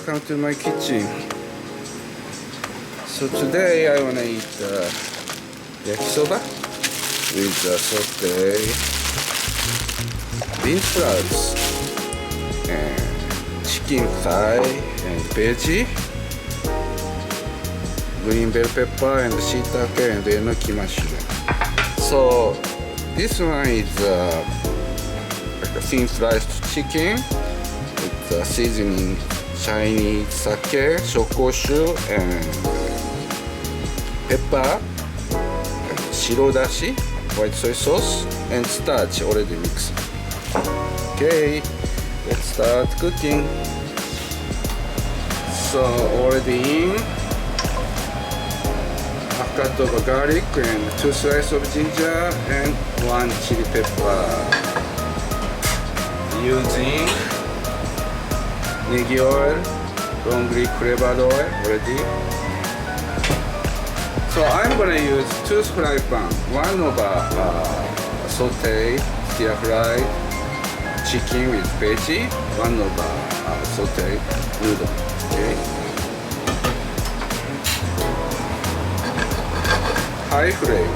welcome to my kitchen. So today I wanna eat yakisoba with saute bean sprouts and chicken thigh and veggie, green bell pepper and shiitake and enoki mushroom. So this one is like a thin sliced chicken with seasoning Chinese sake, shokoshu and pepper, shiro dashi, white soy sauce and starch already mixed. Okay, let's start cooking. So already in half cut of garlic and 2 slices of ginger and 1 chili pepper. Using negi oil, wrongly flavored oil already. So I'm gonna use 2 fry pan. One of sauteed stir-fried chicken with veggie. One of sauteed noodle. Okay. High flame.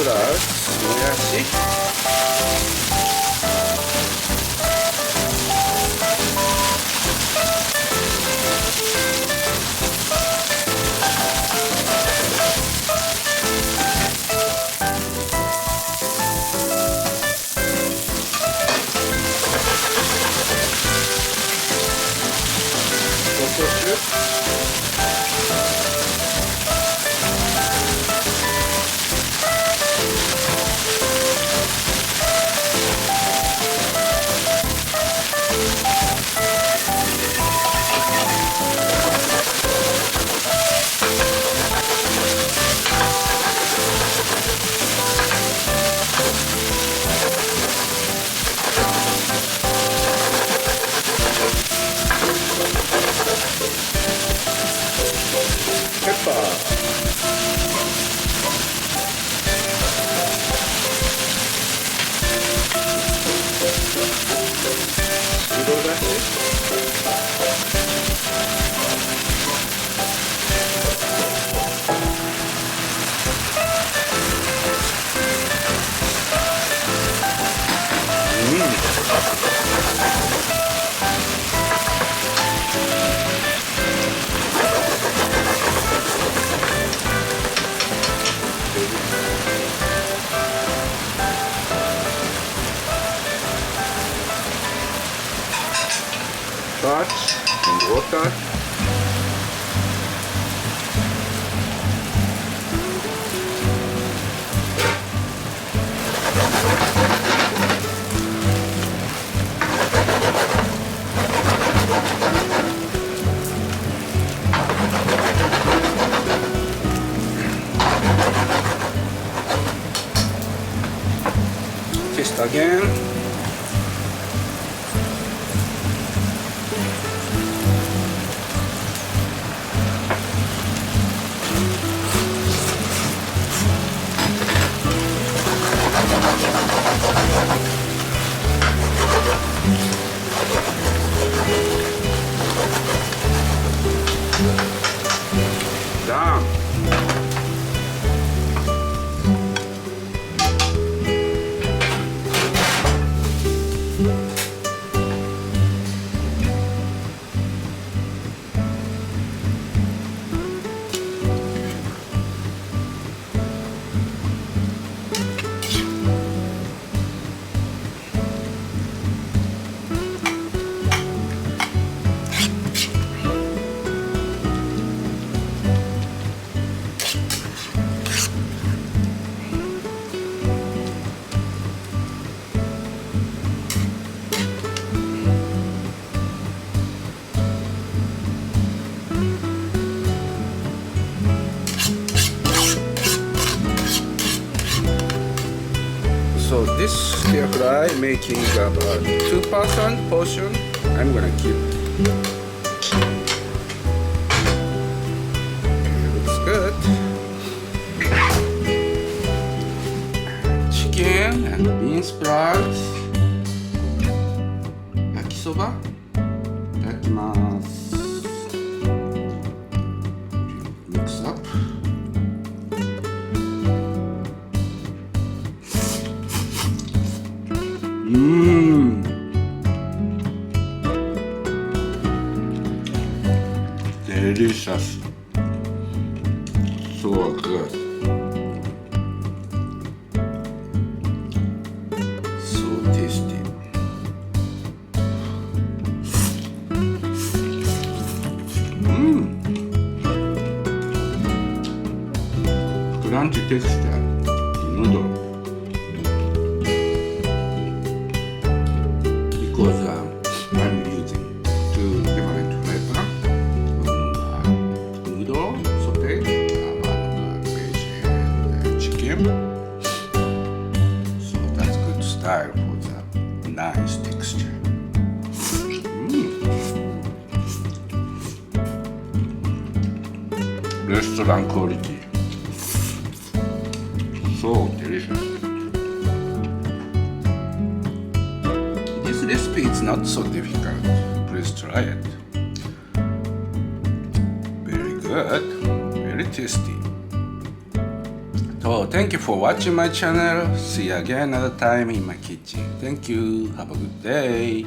Plus もやし、紹州 cornstarch and water. Twist again. Done. So this stir fry making about 2% portion. I'm gonna keep. Looks good. Chicken and bean sprouts. Yakisoba. Itadakimasu. Mix up. Delicious. So good. So tasty. Crunchy texture. Noodle. Because I'm using two different flavor noodle saute, veg and chicken. So that's good style for the nice texture. Restaurant quality. So delicious. This recipe is not so difficult. Please try it. Very good. Very tasty. So thank you for watching my channel. See you again another time in my kitchen. Thank you. Have a good day.